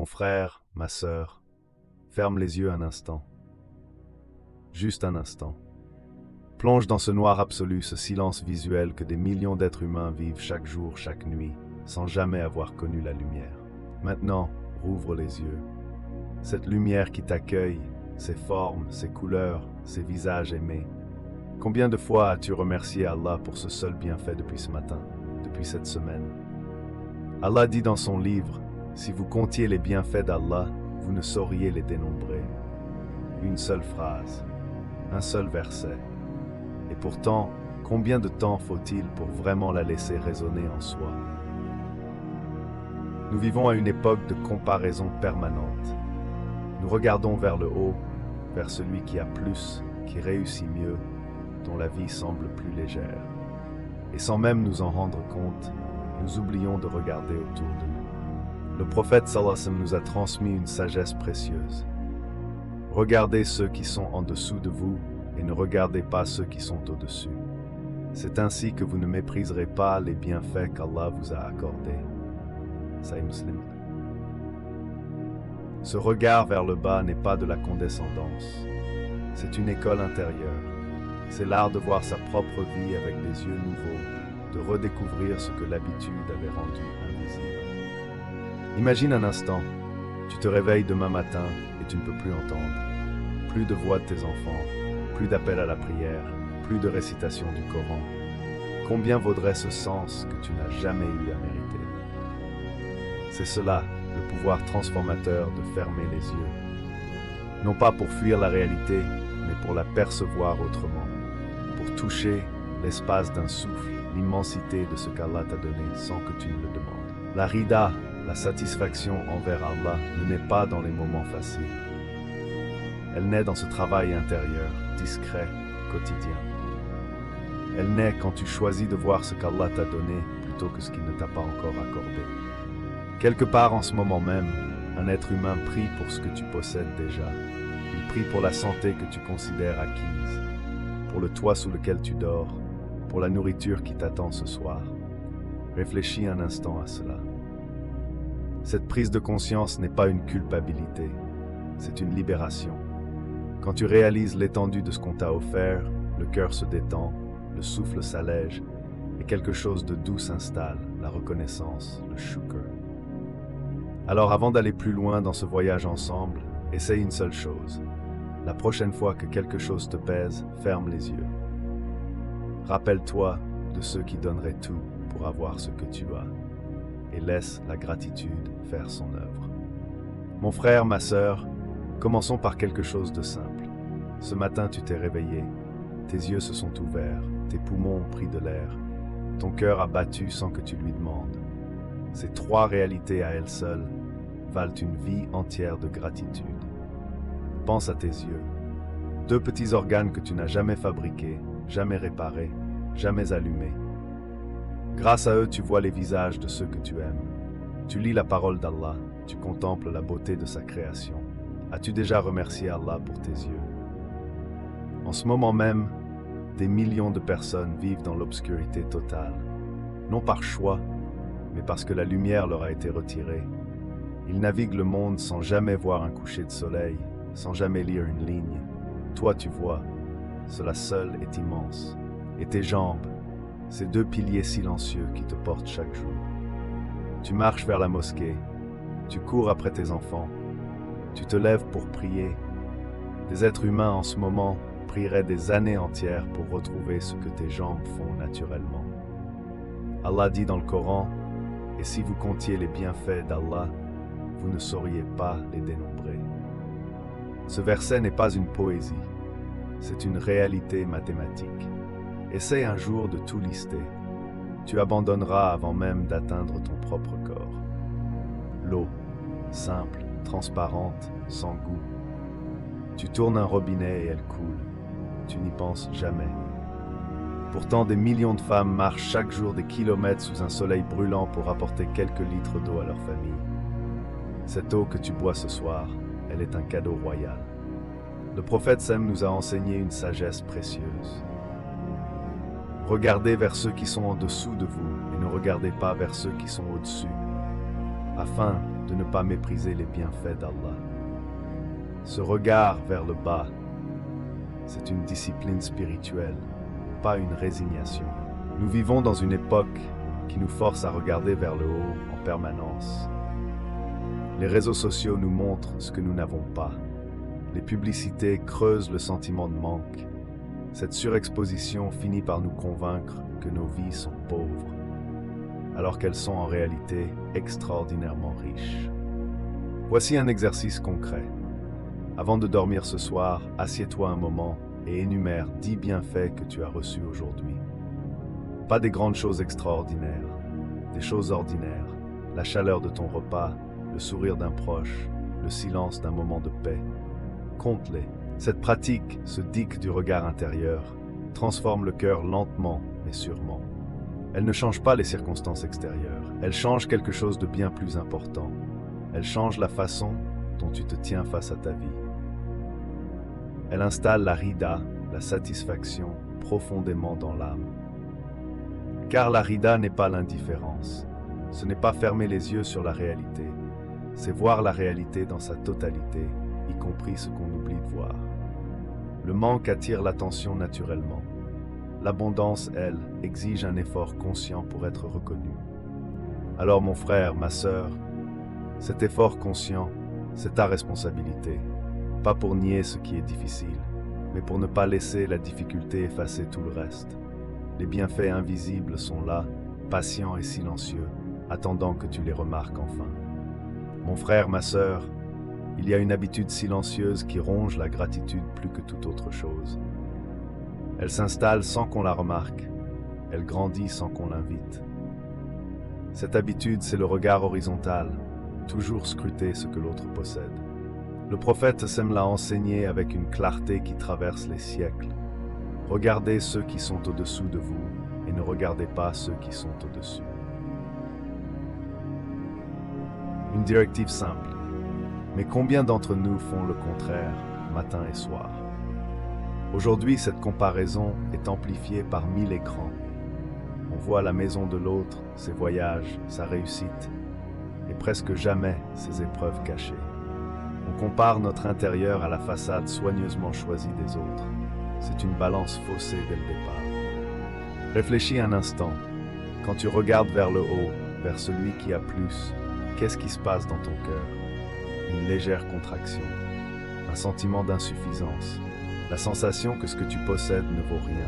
Mon frère, ma sœur, ferme les yeux un instant. Juste un instant. Plonge dans ce noir absolu, ce silence visuel que des millions d'êtres humains vivent chaque jour, chaque nuit, sans jamais avoir connu la lumière. Maintenant, rouvre les yeux. Cette lumière qui t'accueille, ses formes, ses couleurs, ses visages aimés. Combien de fois as-tu remercié Allah pour ce seul bienfait depuis ce matin, depuis cette semaine? Allah dit dans son livre, si vous comptiez les bienfaits d'Allah, vous ne sauriez les dénombrer. Une seule phrase, un seul verset. Et pourtant, combien de temps faut-il pour vraiment la laisser résonner en soi? Nous vivons à une époque de comparaison permanente. Nous regardons vers le haut, vers celui qui a plus, qui réussit mieux, dont la vie semble plus légère. Et sans même nous en rendre compte, nous oublions de regarder autour de nous. Le prophète sallallahu alayhi wa sallam nous a transmis une sagesse précieuse. Regardez ceux qui sont en dessous de vous et ne regardez pas ceux qui sont au-dessus. C'est ainsi que vous ne mépriserez pas les bienfaits qu'Allah vous a accordés. Sahih Muslim. Ce regard vers le bas n'est pas de la condescendance. C'est une école intérieure. C'est l'art de voir sa propre vie avec des yeux nouveaux, de redécouvrir ce que l'habitude avait rendu invisible. Imagine un instant, tu te réveilles demain matin et tu ne peux plus entendre. Plus de voix de tes enfants, plus d'appel à la prière, plus de récitation du Coran. Combien vaudrait ce sens que tu n'as jamais eu à mériter? C'est cela, le pouvoir transformateur de fermer les yeux. Non pas pour fuir la réalité, mais pour la percevoir autrement. Pour toucher l'espace d'un souffle, l'immensité de ce qu'Allah t'a donné sans que tu ne le demandes. La rida, la satisfaction envers Allah, ne naît pas dans les moments faciles. Elle naît dans ce travail intérieur, discret, quotidien. Elle naît quand tu choisis de voir ce qu'Allah t'a donné plutôt que ce qu'il ne t'a pas encore accordé. Quelque part en ce moment même, un être humain prie pour ce que tu possèdes déjà. Il prie pour la santé que tu considères acquise, pour le toit sous lequel tu dors, pour la nourriture qui t'attend ce soir. Réfléchis un instant à cela. Cette prise de conscience n'est pas une culpabilité, c'est une libération. Quand tu réalises l'étendue de ce qu'on t'a offert, le cœur se détend, le souffle s'allège et quelque chose de doux s'installe, la reconnaissance, le shukr. Alors avant d'aller plus loin dans ce voyage ensemble, essaye une seule chose. La prochaine fois que quelque chose te pèse, ferme les yeux. Rappelle-toi de ceux qui donneraient tout pour avoir ce que tu as et laisse la gratitude faire son œuvre. Mon frère, ma sœur, commençons par quelque chose de simple. Ce matin, tu t'es réveillé, tes yeux se sont ouverts, tes poumons ont pris de l'air, ton cœur a battu sans que tu lui demandes. Ces trois réalités à elles seules valent une vie entière de gratitude. Pense à tes yeux, deux petits organes que tu n'as jamais fabriqués, jamais réparés, jamais allumés. Grâce à eux, tu vois les visages de ceux que tu aimes. Tu lis la parole d'Allah, tu contemples la beauté de sa création. As-tu déjà remercié Allah pour tes yeux? En ce moment même, des millions de personnes vivent dans l'obscurité totale, non par choix, mais parce que la lumière leur a été retirée. Ils naviguent le monde sans jamais voir un coucher de soleil, sans jamais lire une ligne. Toi, tu vois, cela seul est immense. Et tes jambes, ces deux piliers silencieux qui te portent chaque jour. Tu marches vers la mosquée, tu cours après tes enfants, tu te lèves pour prier. Des êtres humains en ce moment prieraient des années entières pour retrouver ce que tes jambes font naturellement. Allah dit dans le Coran, et si vous comptiez les bienfaits d'Allah, vous ne sauriez pas les dénombrer. Ce verset n'est pas une poésie, c'est une réalité mathématique. Essaie un jour de tout lister. Tu abandonneras avant même d'atteindre ton propre corps. L'eau, simple, transparente, sans goût. Tu tournes un robinet et elle coule. Tu n'y penses jamais. Pourtant, des millions de femmes marchent chaque jour des kilomètres sous un soleil brûlant pour apporter quelques litres d'eau à leur famille. Cette eau que tu bois ce soir, elle est un cadeau royal. Le prophète Sem nous a enseigné une sagesse précieuse. Regardez vers ceux qui sont en dessous de vous et ne regardez pas vers ceux qui sont au-dessus. afin de ne pas mépriser les bienfaits d'Allah. Ce regard vers le bas, c'est une discipline spirituelle, pas une résignation. Nous vivons dans une époque qui nous force à regarder vers le haut en permanence. Les réseaux sociaux nous montrent ce que nous n'avons pas. Les publicités creusent le sentiment de manque. Cette surexposition finit par nous convaincre que nos vies sont pauvres, alors qu'elles sont en réalité extraordinairement riches. Voici un exercice concret. Avant de dormir ce soir, assieds-toi un moment et énumère 10 bienfaits que tu as reçus aujourd'hui. Pas des grandes choses extraordinaires, des choses ordinaires, la chaleur de ton repas, le sourire d'un proche, le silence d'un moment de paix. Compte-les. Cette pratique, ce digue du regard intérieur, transforme le cœur lentement mais sûrement. Elle ne change pas les circonstances extérieures, elle change quelque chose de bien plus important. Elle change la façon dont tu te tiens face à ta vie. Elle installe la rida, la satisfaction, profondément dans l'âme. Car la rida n'est pas l'indifférence. Ce n'est pas fermer les yeux sur la réalité. C'est voir la réalité dans sa totalité, y compris ce qu'on oublie de voir. Le manque attire l'attention naturellement. L'abondance, elle, exige un effort conscient pour être reconnue. Alors mon frère, ma sœur, cet effort conscient, c'est ta responsabilité. Pas pour nier ce qui est difficile, mais pour ne pas laisser la difficulté effacer tout le reste. Les bienfaits invisibles sont là, patients et silencieux, attendant que tu les remarques enfin. Mon frère, ma sœur, il y a une habitude silencieuse qui ronge la gratitude plus que toute autre chose. Elle s'installe sans qu'on la remarque, elle grandit sans qu'on l'invite. Cette habitude, c'est le regard horizontal, toujours scruter ce que l'autre possède. Le prophète sème l'a enseigné avec une clarté qui traverse les siècles. Regardez ceux qui sont au-dessous de vous et ne regardez pas ceux qui sont au-dessus. Une directive simple. Mais combien d'entre nous font le contraire, matin et soir? Aujourd'hui, cette comparaison est amplifiée par 1000 écrans. On voit la maison de l'autre, ses voyages, sa réussite, et presque jamais ses épreuves cachées. On compare notre intérieur à la façade soigneusement choisie des autres. C'est une balance faussée dès le départ. Réfléchis un instant. Quand tu regardes vers le haut, vers celui qui a plus, qu'est-ce qui se passe dans ton cœur? Une légère contraction, un sentiment d'insuffisance, la sensation que ce que tu possèdes ne vaut rien,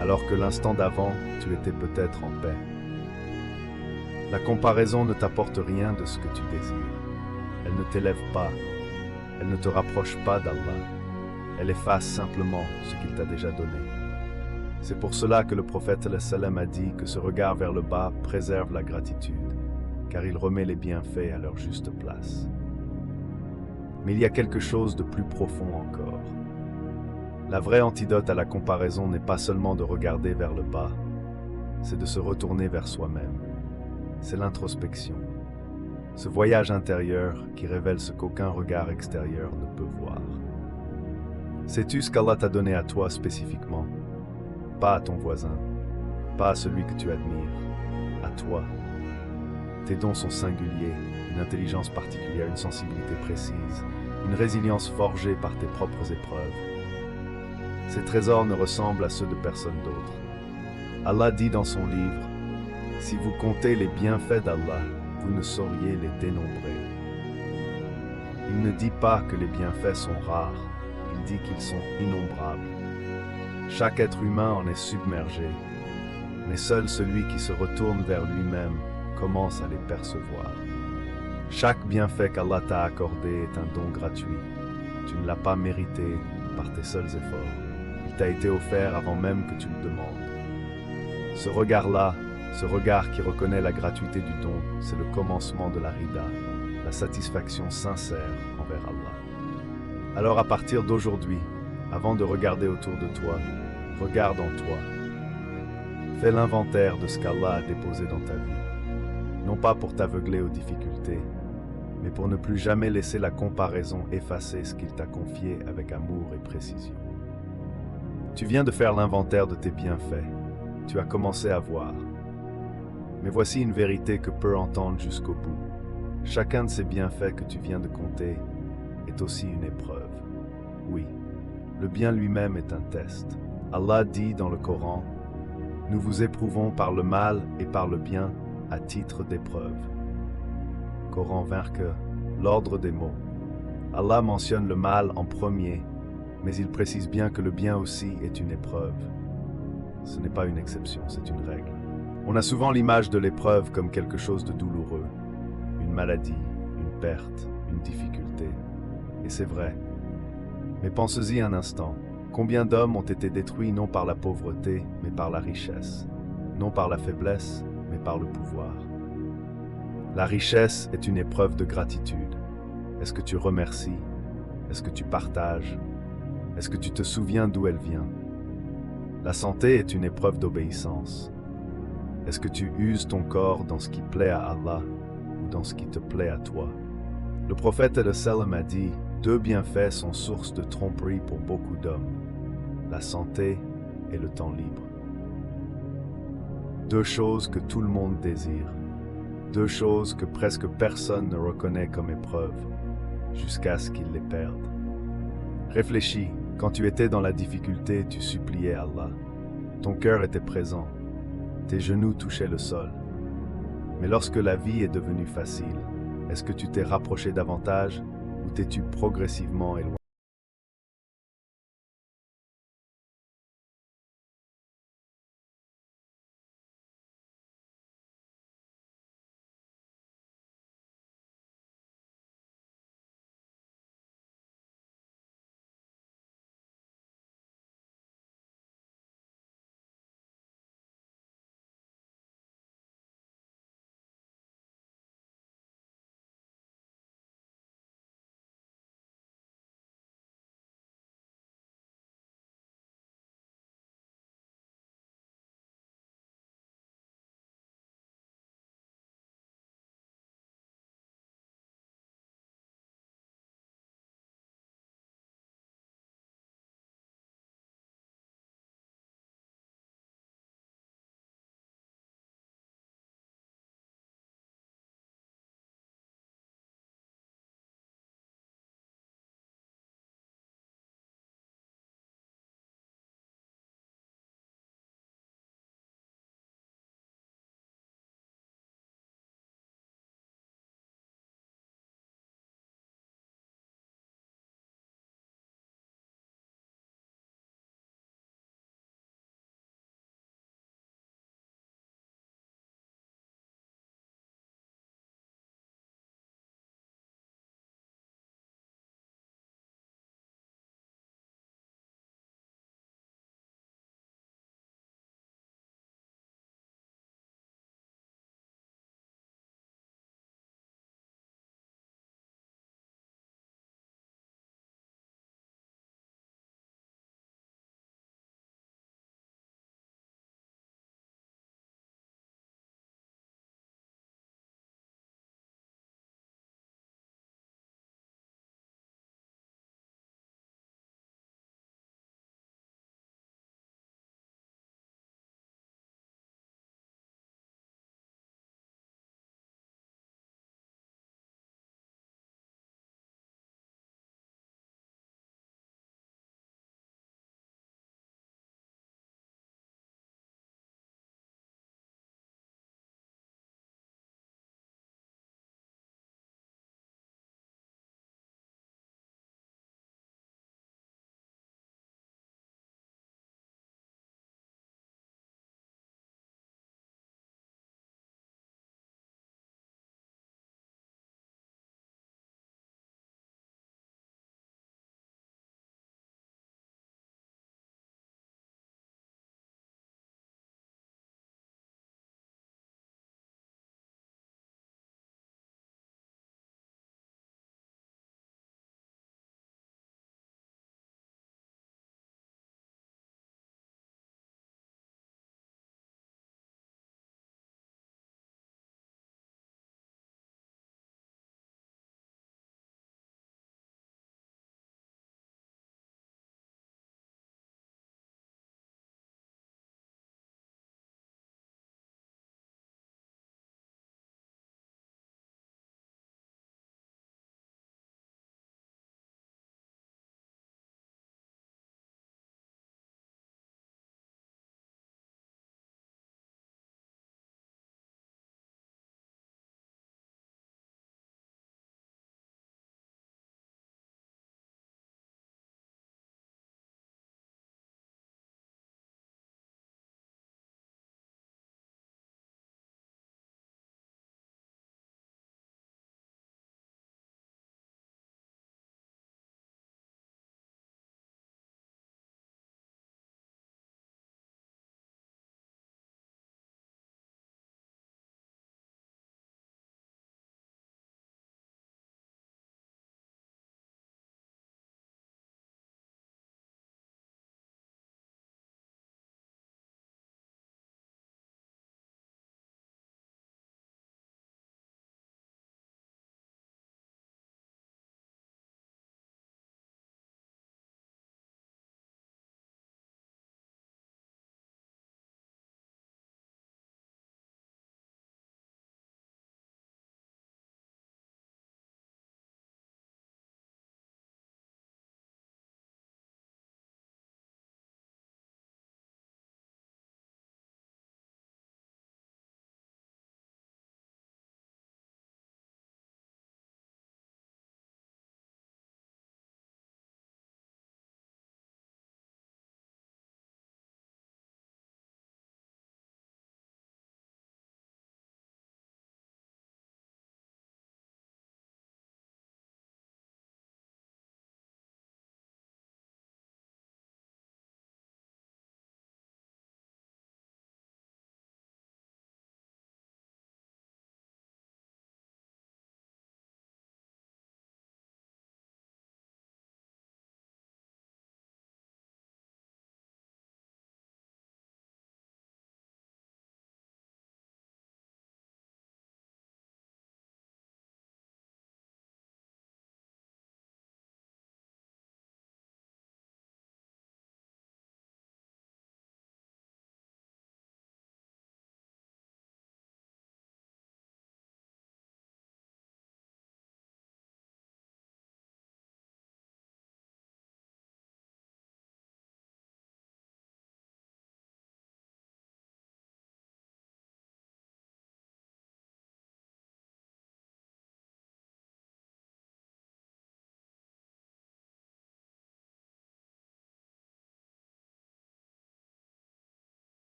alors que l'instant d'avant, tu étais peut-être en paix. La comparaison ne t'apporte rien de ce que tu désires. Elle ne t'élève pas, elle ne te rapproche pas d'Allah. Elle efface simplement ce qu'il t'a déjà donné. C'est pour cela que le prophète ﷺ a dit que ce regard vers le bas préserve la gratitude, car il remet les bienfaits à leur juste place. Mais il y a quelque chose de plus profond encore. La vraie antidote à la comparaison n'est pas seulement de regarder vers le bas, c'est de se retourner vers soi-même. C'est l'introspection. Ce voyage intérieur qui révèle ce qu'aucun regard extérieur ne peut voir. Sais-tu ce qu'Allah t'a donné à toi spécifiquement? Pas à ton voisin, pas à celui que tu admires, à toi. Tes dons sont singuliers, une intelligence particulière, une sensibilité précise, une résilience forgée par tes propres épreuves. Ces trésors ne ressemblent à ceux de personne d'autre. Allah dit dans son livre, « Si vous comptez les bienfaits d'Allah, vous ne sauriez les dénombrer. » Il ne dit pas que les bienfaits sont rares, il dit qu'ils sont innombrables. Chaque être humain en est submergé, mais seul celui qui se retourne vers lui-même commence à les percevoir. Chaque bienfait qu'Allah t'a accordé est un don gratuit. Tu ne l'as pas mérité par tes seuls efforts. Il t'a été offert avant même que tu le demandes. Ce regard-là, ce regard qui reconnaît la gratuité du don, c'est le commencement de la rida, la satisfaction sincère envers Allah. Alors à partir d'aujourd'hui, avant de regarder autour de toi, regarde en toi. Fais l'inventaire de ce qu'Allah a déposé dans ta vie. Non pas pour t'aveugler aux difficultés, mais pour ne plus jamais laisser la comparaison effacer ce qu'il t'a confié avec amour et précision. Tu viens de faire l'inventaire de tes bienfaits, tu as commencé à voir. Mais voici une vérité que peu entendent jusqu'au bout. Chacun de ces bienfaits que tu viens de compter est aussi une épreuve. Oui, le bien lui-même est un test. Allah dit dans le Coran, « Nous vous éprouvons par le mal et par le bien à titre d'épreuve. » Coran 20 que l'ordre des mots. Allah mentionne le mal en premier, mais il précise bien que le bien aussi est une épreuve. Ce n'est pas une exception, c'est une règle. On a souvent l'image de l'épreuve comme quelque chose de douloureux, une maladie, une perte, une difficulté. Et c'est vrai. Mais pensez-y un instant. Combien d'hommes ont été détruits non par la pauvreté, mais par la richesse, non par la faiblesse, mais par le pouvoir. La richesse est une épreuve de gratitude. Est-ce que tu remercies? Est-ce que tu partages? Est-ce que tu te souviens d'où elle vient? La santé est une épreuve d'obéissance. Est-ce que tu uses ton corps dans ce qui plaît à Allah ou dans ce qui te plaît à toi? Le prophète sallam a dit, deux bienfaits sont source de tromperie pour beaucoup d'hommes, la santé et le temps libre. Deux choses que tout le monde désire, deux choses que presque personne ne reconnaît comme épreuve, jusqu'à ce qu'il les perde. Réfléchis, quand tu étais dans la difficulté, tu suppliais Allah. Ton cœur était présent, tes genoux touchaient le sol. Mais lorsque la vie est devenue facile, est-ce que tu t'es rapproché davantage ou t'es-tu progressivement éloigné?